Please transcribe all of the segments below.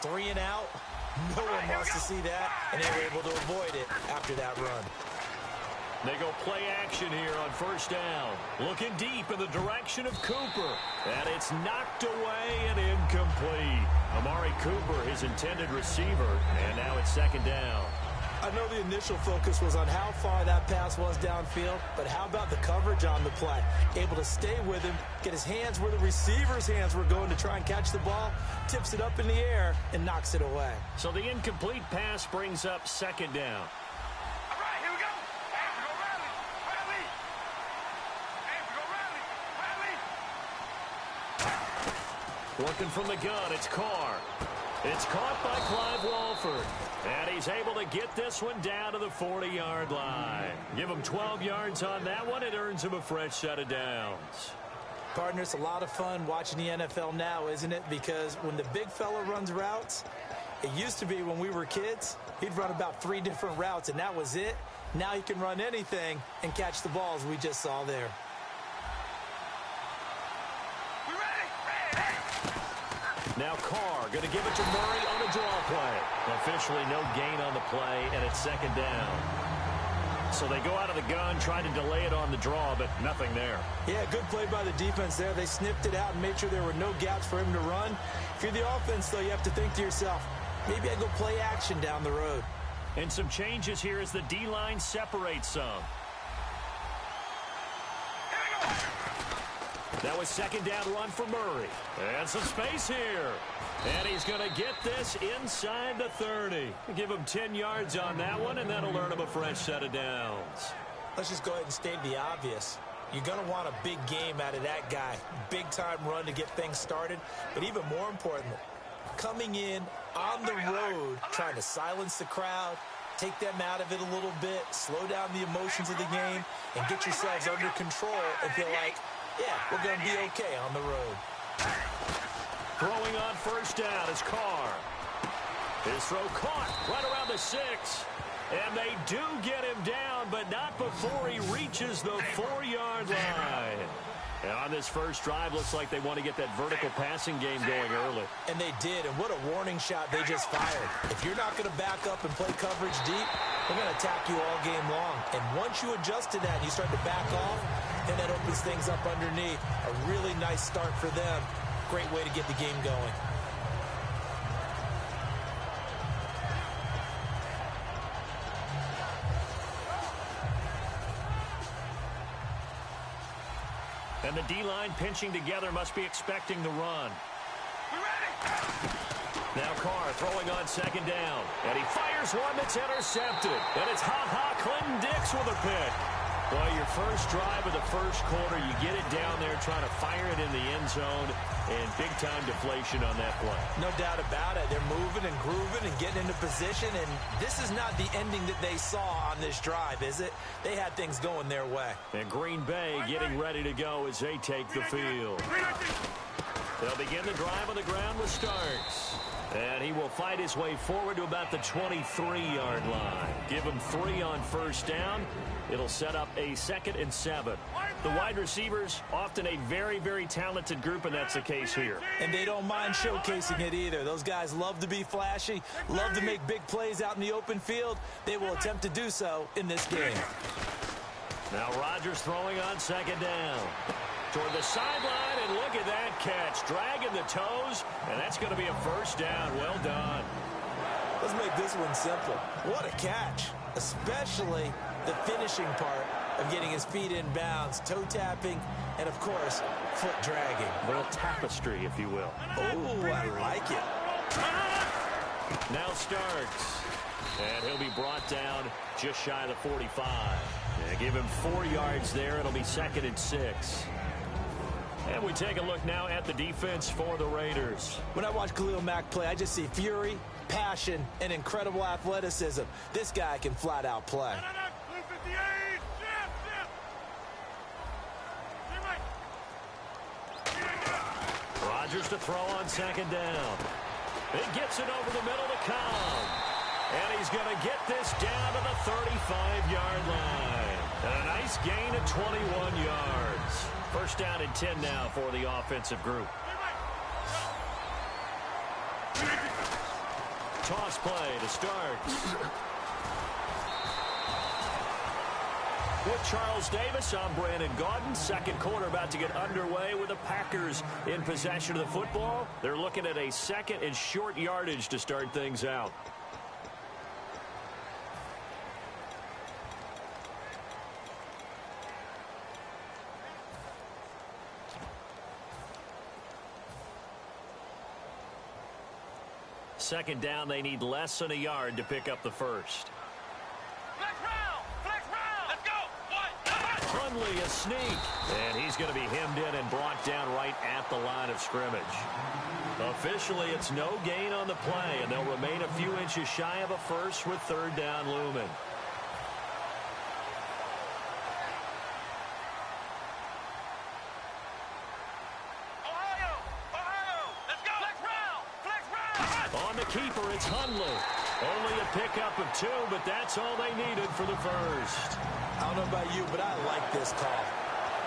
3 and out. No one wants to see that, and they were able to avoid it after that run. They go play action here on first down. Looking deep in the direction of Cooper. And it's knocked away and incomplete. Amari Cooper, his intended receiver. And now it's second down. I know the initial focus was on how far that pass was downfield, but how about the coverage on the play? Able to stay with him, get his hands where the receiver's hands were going to try and catch the ball, tips it up in the air, and knocks it away. So the incomplete pass brings up second down. Looking from the gun, it's Carr. It's caught by Clive Walford. And he's able to get this one down to the 40-yard line. Give him 12 yards on that one. It earns him a fresh set of downs. Partner, it's a lot of fun watching the NFL now, isn't it? Because when the big fella runs routes, it used to be when we were kids, he'd run about 3 different routes, and that was it. Now he can run anything and catch the balls we just saw there. Now Carr going to give it to Murray on a draw play. Officially no gain on the play, and it's second down. So they go out of the gun, try to delay it on the draw, but nothing there. Yeah, good play by the defense there. They snipped it out and made sure there were no gaps for him to run. If you're the offense, though, you have to think to yourself, maybe I go play action down the road. And some changes here as the D-line separates some. That was second down run for Murray. And some space here. And he's going to get this inside the 30. Give him 10 yards on that one, and that'll earn him a fresh set of downs. Let's just go ahead and state the obvious. You're going to want a big game out of that guy. Big-time run to get things started. But even more importantly, coming in on the road, trying to silence the crowd, take them out of it a little bit, slow down the emotions of the game, and get yourselves under control and feel like, yeah, we're going to be okay on the road. Throwing on first down is Carr. His throw caught right around the 6. And they do get him down, but not before he reaches the 4-yard line. And on this first drive, looks like they want to get that vertical passing game going early. And they did, and what a warning shot they just fired. If you're not going to back up and play coverage deep, they're going to attack you all game long. And once you adjust to that and you start to back off, then that opens things up underneath. A really nice start for them. Great way to get the game going. And the D-line pinching together must be expecting the run. Now Carr throwing on second down. And he fires one that's intercepted. And it's Clinton Dix with a pick. Well, your first drive of the first quarter, you get it down there trying to fire it in the end zone, and big-time deflation on that play. No doubt about it. They're moving and grooving and getting into position, and this is not the ending that they saw on this drive, is it? They had things going their way. And Green Bay getting ready to go as they take the field. They'll begin the drive on the ground with Starks. And he will fight his way forward to about the 23-yard line. Give him 3 on first down. It'll set up a 2nd and 7. The wide receivers, often a very, very talented group, and that's the case here. And they don't mind showcasing it either. Those guys love to be flashy, love to make big plays out in the open field. They will attempt to do so in this game. Now Rodgers throwing on second down. Toward the sideline, and look at that catch. Dragging the toes, and that's going to be a first down. Well done. Let's make this one simple. What a catch, especially the finishing part of getting his feet in bounds, toe tapping, and, of course, foot dragging. A little tapestry, if you will. Oh, I like it. Now Starks. And he'll be brought down just shy of the 45. Yeah, give him 4 yards there. It'll be 2nd and 6. And we take a look now at the defense for the Raiders. When I watch Khalil Mack play, I just see fury, passion, and incredible athleticism. This guy can flat out play. Rodgers to throw on second down. He gets it over the middle to Cobb. And he's going to get this down to the 35-yard line. And a nice gain of 21 yards. First down and 10 now for the offensive group. toss play to start. With Charles Davis, I'm Brandon Gaudin. Second quarter about to get underway with the Packers in possession of the football. They're looking at a second and short yardage to start things out. Second down, they need less than a yard to pick up the first. Hundley a sneak, and he's going to be hemmed in and brought down right at the line of scrimmage. Officially, it's no gain on the play, and they'll remain a few inches shy of a first with third down looming. On the keeper, it's Hundley. Only a pickup of 2, but that's all they needed for the first. I don't know about you, but I like this call.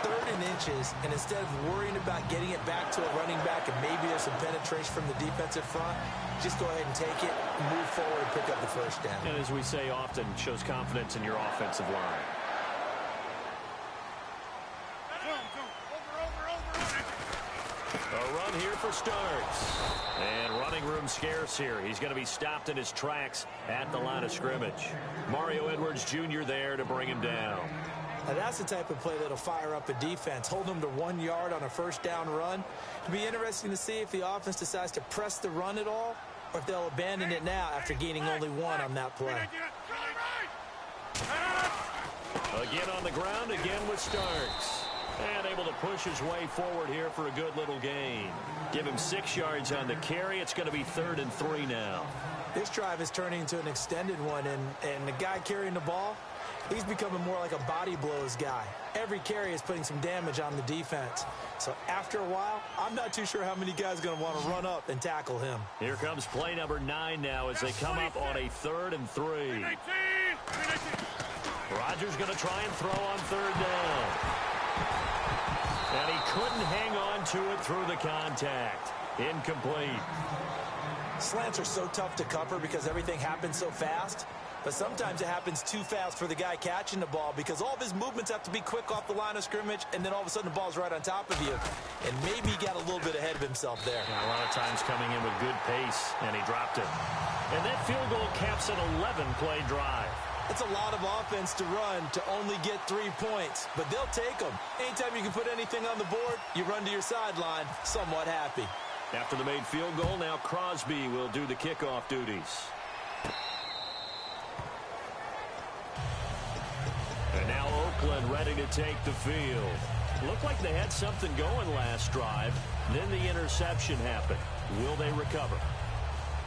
3rd and inches, and instead of worrying about getting it back to a running back and maybe there's some penetration from the defensive front, just go ahead and take it, move forward, and pick up the first down. And as we say often, shows confidence in your offensive line. A run here for starts. And running room scarce here. He's going to be stopped in his tracks at the line of scrimmage. Mario Edwards Jr. there to bring him down. Now that's the type of play that'll fire up a defense. Hold them to 1 yard on a first down run. It'll be interesting to see if the offense decides to press the run at all or if they'll abandon it now after gaining only 1 on that play. Again on the ground, again with Starks. And able to push his way forward here for a good little gain. Give him 6 yards on the carry. It's going to be 3rd and 3 now. This drive is turning into an extended one, and the guy carrying the ball, he's becoming more like a body blows guy. Every carry is putting some damage on the defense. So after a while, I'm not too sure how many guys are going to want to run up and tackle him. Here comes play number 9 now as they come up on a 3rd and 3. Rodgers going to try and throw on 3rd down. And he couldn't hang on to it through the contact. Incomplete. Slants are so tough to cover because everything happens so fast. But sometimes it happens too fast for the guy catching the ball because all of his movements have to be quick off the line of scrimmage, and then all of a sudden the ball's right on top of you. And maybe he got a little bit ahead of himself there. Yeah, a lot of times coming in with good pace, and he dropped it. And that field goal caps an 11-play drive. It's a lot of offense to run to only get 3 points, but they'll take them. Anytime you can put anything on the board, you run to your sideline somewhat happy. After the made field goal, now Crosby will do the kickoff duties. And now Oakland ready to take the field. Looked like they had something going last drive. Then the interception happened. Will they recover?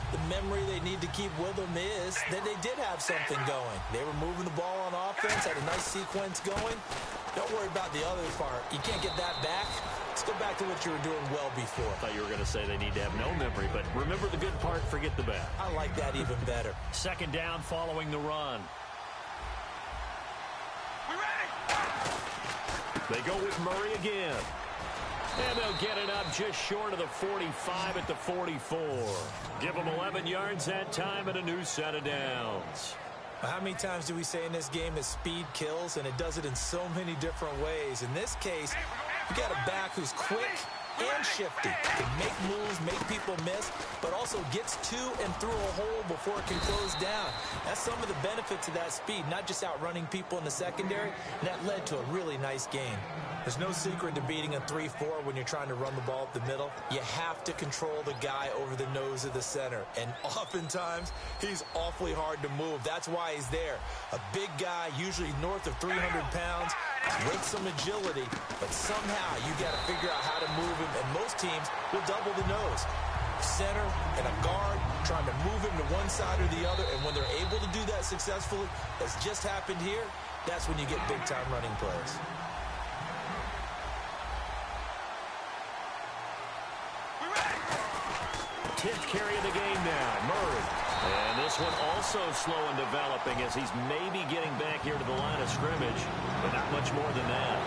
The memory they need to keep with them is that they did have something going. They were moving the ball on offense, had a nice sequence going. Don't worry about the other part. You can't get that back. Let's go back to what you were doing well before. I thought you were going to say they need to have no memory, but remember the good part, forget the bad. I like that even better. Second down following the run. They go with Murray again. And they'll get it up just short of the 45 at the 44. Give them 11 yards that time and a new set of downs. How many times do we say in this game that speed kills, and it does it in so many different ways? In this case, you got a back who's quick and shifty, can make moves, make people miss, but also gets to and through a hole before it can close down. That's some of the benefits of that speed, not just outrunning people in the secondary, and that led to a really nice game. There's no secret to beating a 3-4 when you're trying to run the ball up the middle. You have to control the guy over the nose of the center, and oftentimes he's awfully hard to move. That's why he's there. A big guy, usually north of 300 pounds, with some agility, but somehow you got to figure out how to move him, and most teams will double the nose. Center and a guard trying to move him to one side or the other, and when they're able to do that successfully, as just happened here, that's when you get big-time running plays. Tenth carry of the game now, Murray. And this one also slow in developing as he's maybe getting back here to the line of scrimmage, but not much more than that.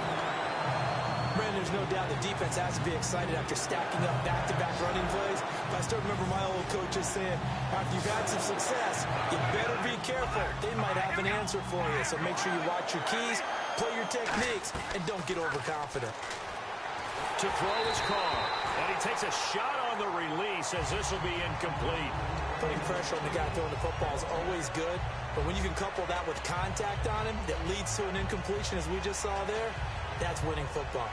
Brandon, there's no doubt the defense has to be excited after stacking up back-to-back running plays. But I still remember my old coaches saying, after you've had some success, you better be careful. They might have an answer for you. So make sure you watch your keys, play your techniques, and don't get overconfident. To throw his call. And he takes a shot on the release as this will be incomplete. Putting pressure on the guy throwing the football is always good. But when you can couple that with contact on him that leads to an incompletion, as we just saw there, that's winning football.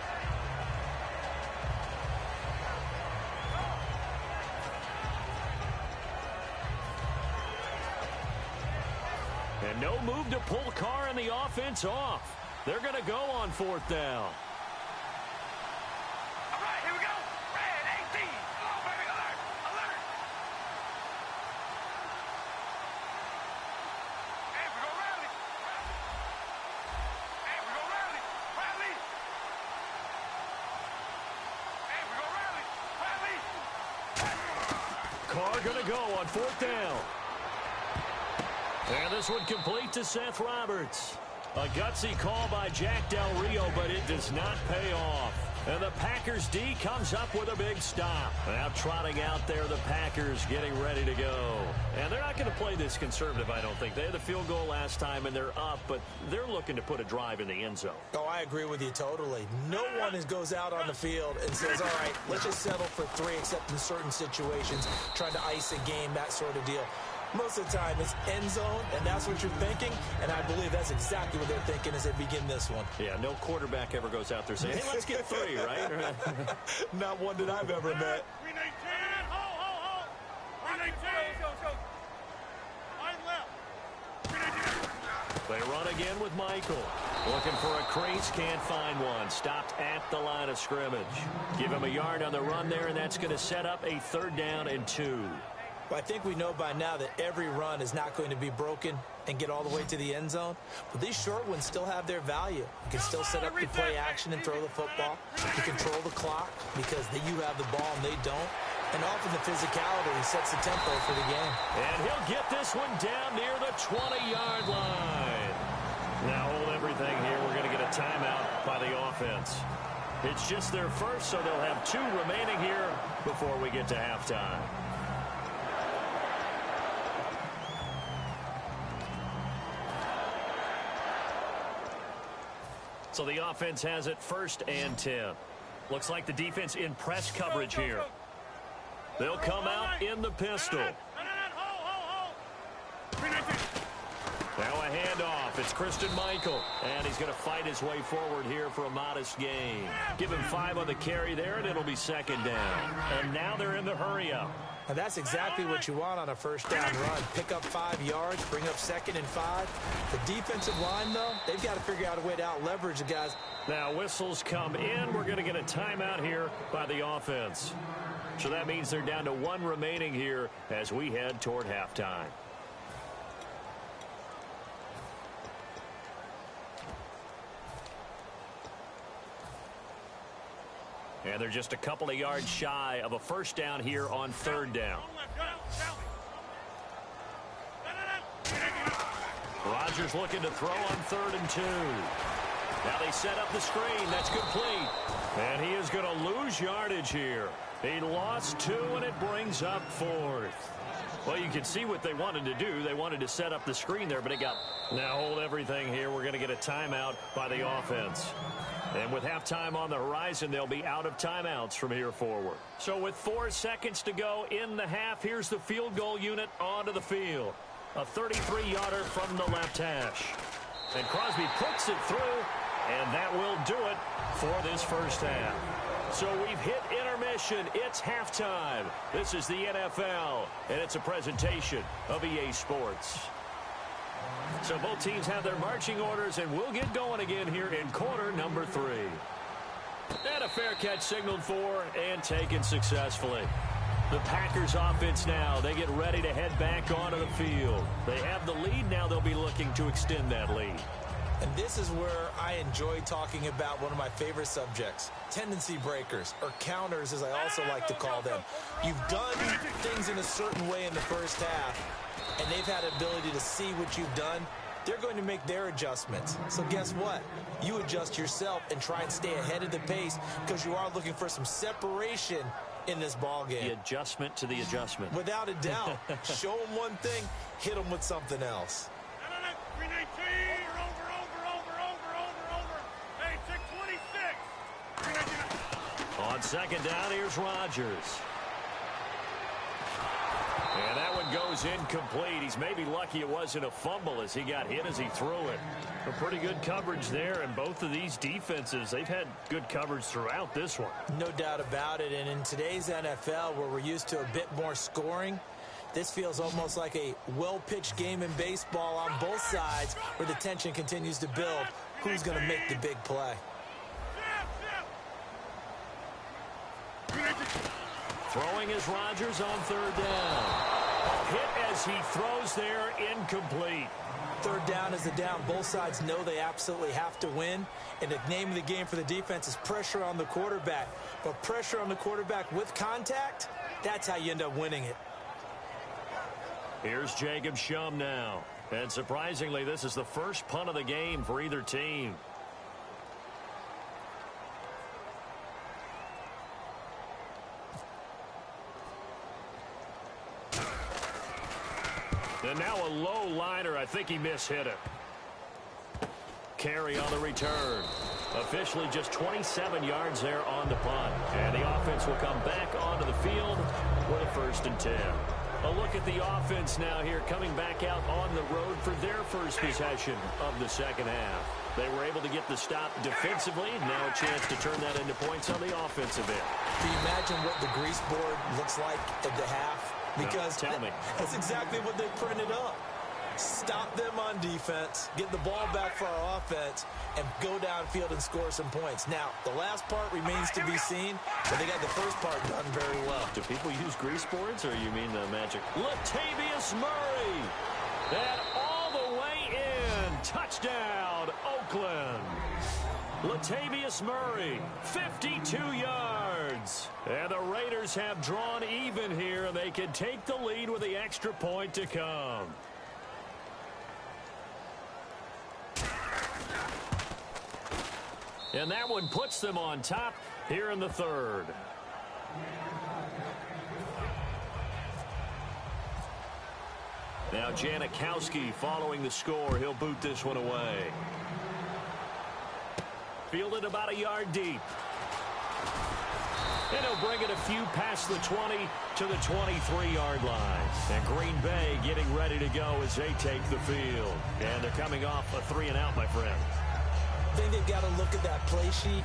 And no move to pull Carr and the offense off. They're going to go on 4th down. All right, here we go. Red 18. Oh, baby, alert, alert. Hey, we go rally. Hey, we go rally. Rally. Hey, we go rally. Rally. Carr going to go on 4th down. And this one complete to Seth Roberts. A gutsy call by Jack Del Rio, but it does not pay off. And the Packers D comes up with a big stop. Now trotting out there, the Packers getting ready to go. And they're not going to play this conservative, I don't think. They had the field goal last time, and they're up, but they're looking to put a drive in the end zone. Oh, I agree with you totally. No one goes out on the field and says, all right, let's just settle for 3, except in certain situations, trying to ice a game, that sort of deal. Most of the time, it's end zone, and that's what you're thinking, and I believe that's exactly what they're thinking as they begin this one. Yeah, no quarterback ever goes out there saying, hey, let's get 3, right? Not one that I've ever met. Ho. 319. Let's go. Line left. They run again with Michael. Looking for a crease, can't find one. Stopped at the line of scrimmage. Give him a yard on the run there, and that's going to set up a 3rd down and 2. I think we know by now that every run is not going to be broken and get all the way to the end zone. But these short ones still have their value. You can still set up the play action and throw the football. You control the clock because you have the ball and they don't. And often the physicality sets the tempo for the game. And he'll get this one down near the 20-yard line. Now hold everything here. We're going to get a timeout by the offense. It's just their first, so they'll have 2 remaining here before we get to halftime. So the offense has it 1st and 10. Looks like the defense in press coverage here. They'll come out in the pistol. Now a handoff. It's Christian Michael. And he's going to fight his way forward here for a modest gain. Give him 5 on the carry there, and it'll be 2nd down. And now they're in the hurry-up. And that's exactly what you want on a 1st down run. Pick up 5 yards, bring up 2nd and 5. The defensive line, though, they've got to figure out a way to out-leverage the guys. Now whistles come in. We're going to get a timeout here by the offense. So that means they're down to 1 remaining here as we head toward halftime. And they're just a couple of yards shy of a 1st down here on 3rd down. Rodgers looking to throw on 3rd and 2. Now they set up the screen. That's complete. And he is going to lose yardage here. He lost 2, and it brings up 4th. Well, you can see what they wanted to do. They wanted to set up the screen there, but it got... Now hold everything here. We're going to get a timeout by the offense. And with halftime on the horizon, they'll be out of timeouts from here forward. So with 4 seconds to go in the half, here's the field goal unit onto the field. A 33-yarder from the left hash. And Crosby puts it through, and that will do it for this 1st half. So we've hit intermission. It's halftime. This is the NFL, and it's a presentation of EA Sports. So both teams have their marching orders, and we'll get going again here in quarter number 3. And a fair catch signaled for and taken successfully. The Packers offense now, they get ready to head back onto the field. They have the lead. Now they'll be looking to extend that lead. And this is where I enjoy talking about one of my favorite subjects, tendency breakers, or counters as I also like to call them. You've done things in a certain way in the 1st half, and they've had the ability to see what you've done they're going to make their adjustments. So guess what? You adjust yourself and try and stay ahead of the pace because you are looking for some separation in this ball game. The adjustment to the adjustment. Without a doubt. Show them one thing, hit them with something else. Hey, 626. On second down, here's Rodgers. And that one goes incomplete. He's maybe lucky it wasn't a fumble as he got hit as he threw it. A pretty good coverage there, and both of these defenses, they've had good coverage throughout this one. No doubt about it. And in today's NFL, where we're used to a bit more scoring, this feels almost like a well-pitched game in baseball on both sides where the tension continues to build. Who's going to make the big play? Throwing is Rodgers on third down. Hit as he throws there, incomplete. Third down is a down. Both sides know they absolutely have to win. And the name of the game for the defense is pressure on the quarterback. But pressure on the quarterback with contact, that's how you end up winning it. Here's Jacob Shum now. And surprisingly, this is the first punt of the game for either team. And now a low liner. I think he mishit it. Carry on the return. Officially just 27 yards there on the punt. And the offense will come back onto the field with a 1st and 10. A look at the offense now here, coming back out on the road for their first possession of the second half. They were able to get the stop defensively. Now a chance to turn that into points on the offensive end. Can you imagine what the grease board looks like at the half? Because no, tell me. That's exactly what they printed up. Stop them on defense, get the ball back for our offense, and go downfield and score some points. Now, the last part remains to be seen, but they got the first part done very well. Do people use grease boards, or you mean the magic? Latavius Murray. And all the way in. Touchdown, Oakland. Latavius Murray, 52 yards. And the Raiders have drawn even here, and they can take the lead with the extra point to come. And that one puts them on top here in the third. Now Janikowski following the score. He'll boot this one away. Fielded about a yard deep. And he'll bring it a few past the 20 to the 23-yard line. And Green Bay getting ready to go as they take the field. And they're coming off a 3-and-out, my friend. I think they've got to look at that play sheet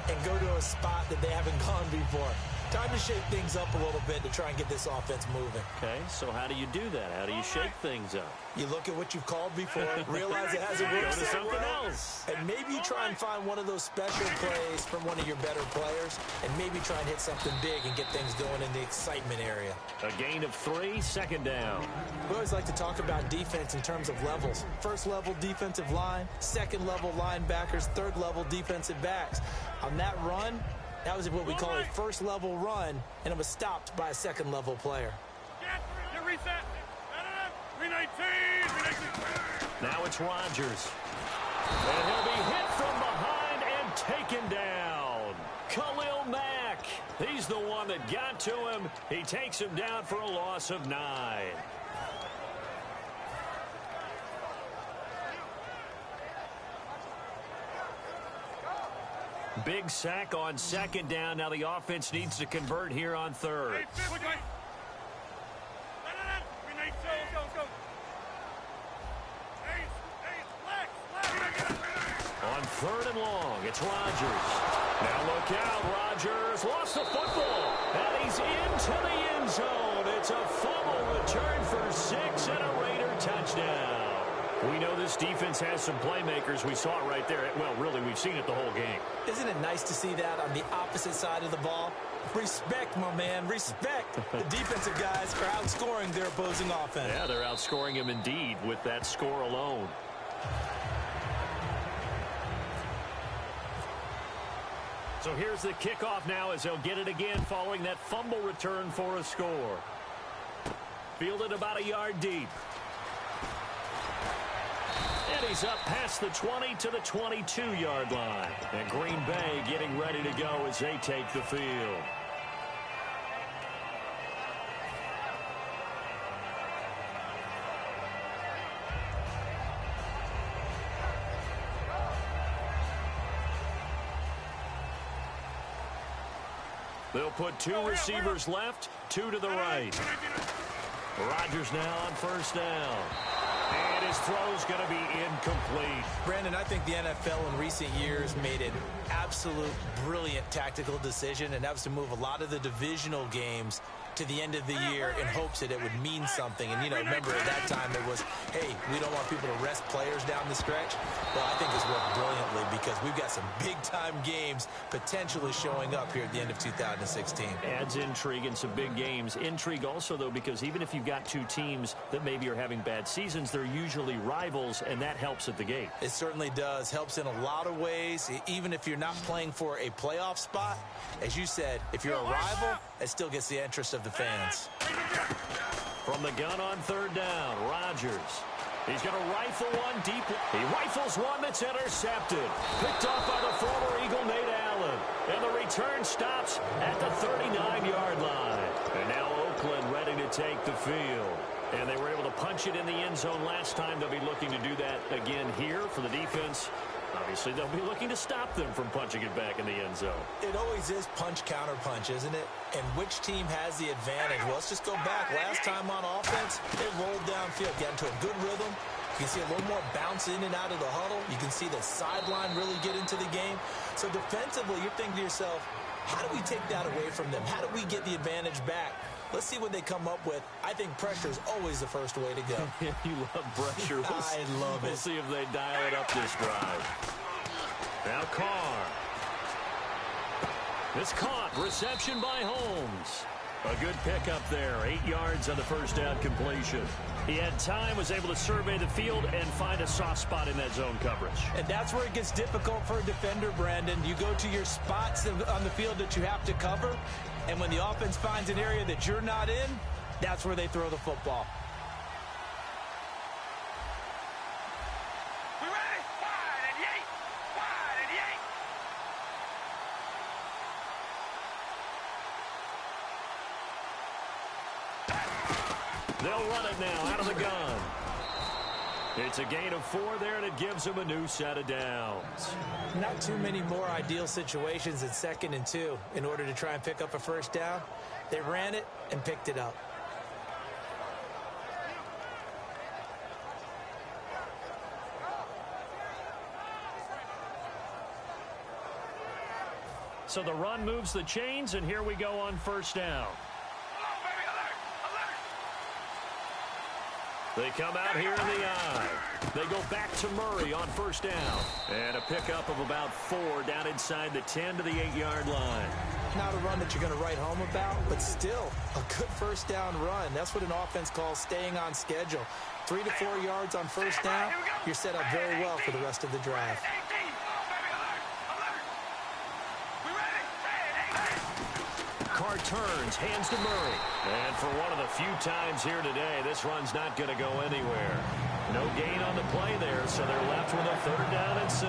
and go to a spot that they haven't gone before. Time to shake things up a little bit to try and get this offense moving. Okay, so how do you do that? How do you shake things up? You look at what you've called before, realize it hasn't worked Go to so something well, else. and maybe you try and find one of those special plays from one of your better players, and maybe try and hit something big and get things going in the excitement area. A gain of 3, second down. We always like to talk about defense in terms of levels. First level defensive line, second level linebackers, third level defensive backs. On that run, that was what we call a first level run, and it was stopped by a second level player. Reset. 319. Now it's Rodgers. And he'll be hit from behind and taken down. Khalil Mack. He's the one that got to him. He takes him down for a loss of 9. Big sack on second down. Now the offense needs to convert here on third. On third and long, it's Rodgers. Now look out, Rodgers lost the football, and he's into the end zone. It's a fumble return for 6 and a Raider touchdown. We know this defense has some playmakers. We saw it right there. Well, really, we've seen it the whole game. Isn't it nice to see that on the opposite side of the ball? Respect, my man, respect. The defensive guys are outscoring their opposing offense. Yeah, they're outscoring him indeed with that score alone. So here's the kickoff now as they'll get it again following that fumble return for a score. Fielded about a yard deep. And he's up past the 20 to the 22-yard line. And Green Bay getting ready to go as they take the field. They'll put two receivers left, two to the right. Rodgers now on first down. And his throw's going to be incomplete. Brandon, I think the NFL in recent years made an absolute brilliant tactical decision, and that was to move a lot of the divisional games to the end of the year in hopes that it would mean something. And, you know, remember at that time it was, hey, we don't want people to rest players down the stretch. Well, I think it's worked brilliantly because we've got some big-time games potentially showing up here at the end of 2016. Adds intrigue in some big games. Intrigue also, though, because even if you've got two teams that maybe are having bad seasons, they're usually rivals, and that helps at the gate. It certainly does. Helps in a lot of ways, even if you're not playing for a playoff spot. As you said, if you're a rival, it still gets the interest of the fans. From the gun on third down, Rodgers. He's going to rifle one deep. He rifles one that's intercepted. Picked off by the former Eagle, Nate Allen. And the return stops at the 39-yard line. And now Oakland ready to take the field. And they were able to punch it in the end zone last time. They'll be looking to do that again here for the defense. Obviously, they'll be looking to stop them from punching it back in the end zone. It always is punch-counter-punch, isn't it? And which team has the advantage? Well, let's just go back. Last time on offense, they rolled downfield, got into a good rhythm. You can see a little more bounce in and out of the huddle. You can see the sideline really get into the game. So defensively, you're thinking to yourself, how do we take that away from them? How do we get the advantage back? Let's see what they come up with. I think pressure is always the first way to go. You love pressure. I love it. We'll see if they dial it up this drive. Now Carr. It's caught. Reception by Holmes. A good pickup there. 8 yards on the first down completion. He had time, was able to survey the field and find a soft spot in that zone coverage. And that's where it gets difficult for a defender, Brandon. You go to your spots on the field that you have to cover, and when the offense finds an area that you're not in, that's where they throw the football. We ready? Wide and yank. Wide and yank. They'll run it now out of the gun. It's a gain of 4 there, and it gives them a new set of downs. Not too many more ideal situations in 2nd and 2 in order to try and pick up a first down. They ran it and picked it up. So the run moves the chains, and here we go on first down. They come out here in the eye. They go back to Murray on first down. And a pickup of about 4 down inside the 10 to the 8-yard line. Not a run that you're going to write home about, but still a good first down run. That's what an offense calls staying on schedule. 3 to 4 yards on first down, you're set up very well for the rest of the drive. Carr turns, hands to Murray. And for one of the few times here today, this run's not going to go anywhere. No gain on the play there, so they're left with a 3rd down and 6.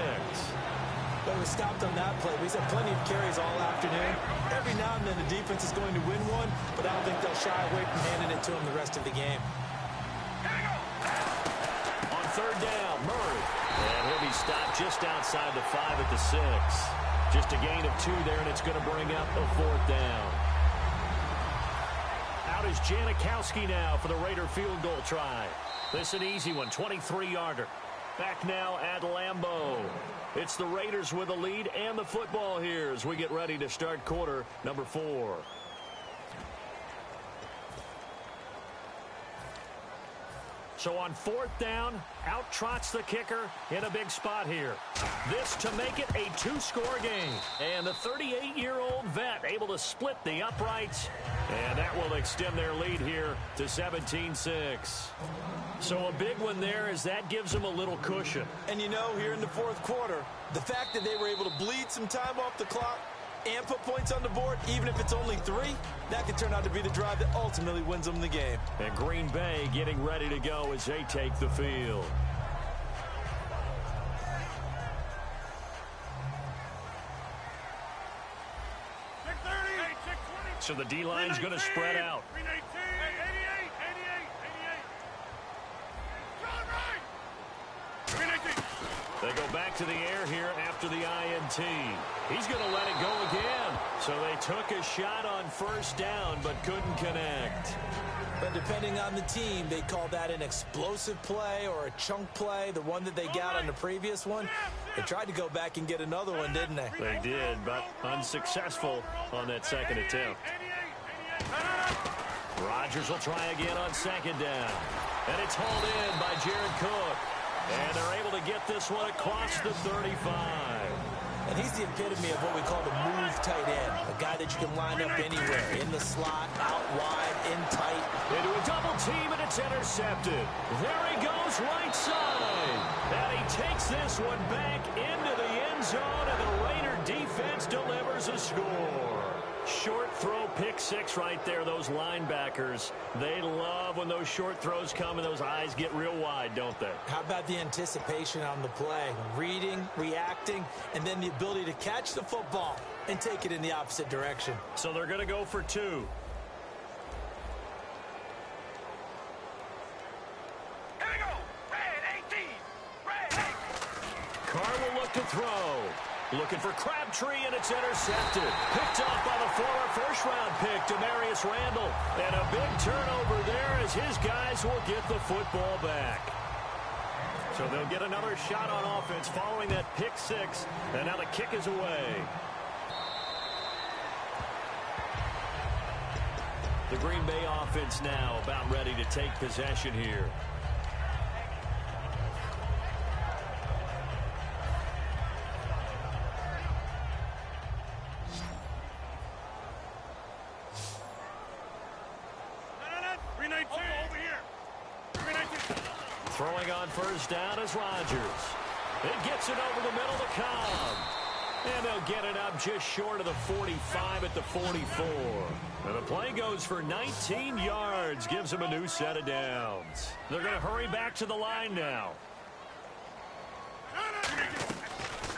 But we stopped on that play. We've had plenty of carries all afternoon. Every now and then the defense is going to win one, but I don't think they'll shy away from handing it to them the rest of the game. On 3rd down, Murray. And he'll be stopped just outside the 5 at the 6. Just a gain of 2 there, and it's going to bring up a 4th down. Out is Janikowski now for the Raider field goal try. This an easy one, 23-yarder. Back now at Lambeau. It's the Raiders with the lead and the football here as we get ready to start quarter number 4. So on 4th down, out trots the kicker in a big spot here. This to make it a 2-score game. And the 38-year-old vet able to split the uprights. And that will extend their lead here to 17-6. So a big one there as that gives them a little cushion. And you know, here in the 4th quarter, the fact that they were able to bleed some time off the clock and put points on the board, even if it's only 3, that could turn out to be the drive that ultimately wins them the game. And Green Bay getting ready to go as they take the field. So the D-line's going to spread out. They go back to the air here after the INT. He's going to let it go again. So they took a shot on first down but couldn't connect. But depending on the team, they call that an explosive play or a chunk play, the one that they got on the previous one. They tried to go back and get another one, didn't they? They did, but unsuccessful on that second attempt. Rodgers will try again on second down. And it's hauled in by Jared Cook. And they're able to get this one across the 35. And he's the epitome of what we call the move tight end. A guy that you can line up anywhere. In the slot, out wide, in tight. Into a double team, and it's intercepted. There he goes, right side. And he takes this one back into the end zone, and the Raider defense delivers a score. Short throw, pick six right there. Those linebackers, they love when those short throws come and those eyes get real wide, don't they? How about the anticipation on the play? Reading, reacting, and then the ability to catch the football and take it in the opposite direction. So they're going to go for two. Here we go. Red 18. Red 18. Carr will look to throw. Looking for Crabtree, and it's intercepted. Picked off by the former first-round pick, Demarius Randall. And a big turnover there as his guys will get the football back. So they'll get another shot on offense following that pick six. And now the kick is away. The Green Bay offense now about ready to take possession here. Throwing on first down is Rodgers. It gets it over the middle to Cobb. And they'll get it up just short of the 45 at the 44. And the play goes for 19 yards. Gives them a new set of downs. They're going to hurry back to the line now.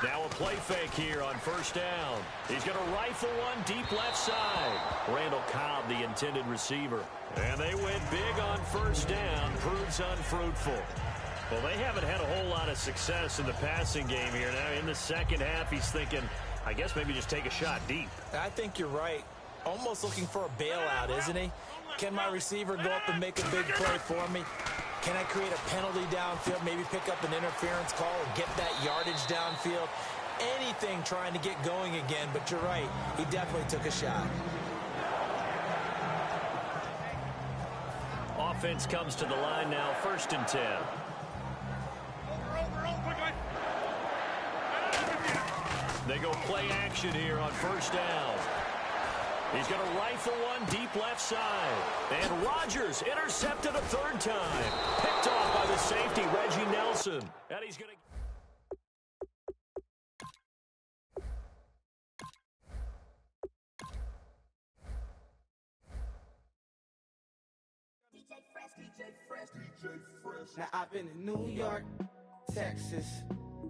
Now a play fake here on first down. He's going to rifle one deep left side. Randall Cobb, the intended receiver. And they went big on first down. Proves unfruitful. Well, they haven't had a whole lot of success in the passing game here. Now in the second half, he's thinking, I guess maybe just take a shot deep. I think you're right. Almost looking for a bailout, isn't he? Can my receiver go up and make a big play for me? Can I create a penalty downfield, maybe pick up an interference call or get that yardage downfield? Anything trying to get going again, but you're right. He definitely took a shot. Offense comes to the line now, 1st and 10. They go play action here on first down. He's going to rifle one deep left side. And Rodgers intercepted a third time. Picked off by the safety, Reggie Nelson. And he's going to... Now I've been to New York, Texas,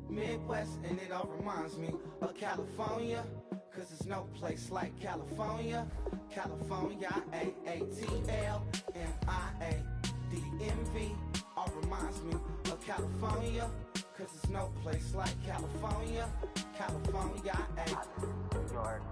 Midwest, and it all reminds me of California, cause there's no place like California. California, A-A-T-L-M-I-A-D-D-M-V, all reminds me of California, cause there's no place like California. California, New York.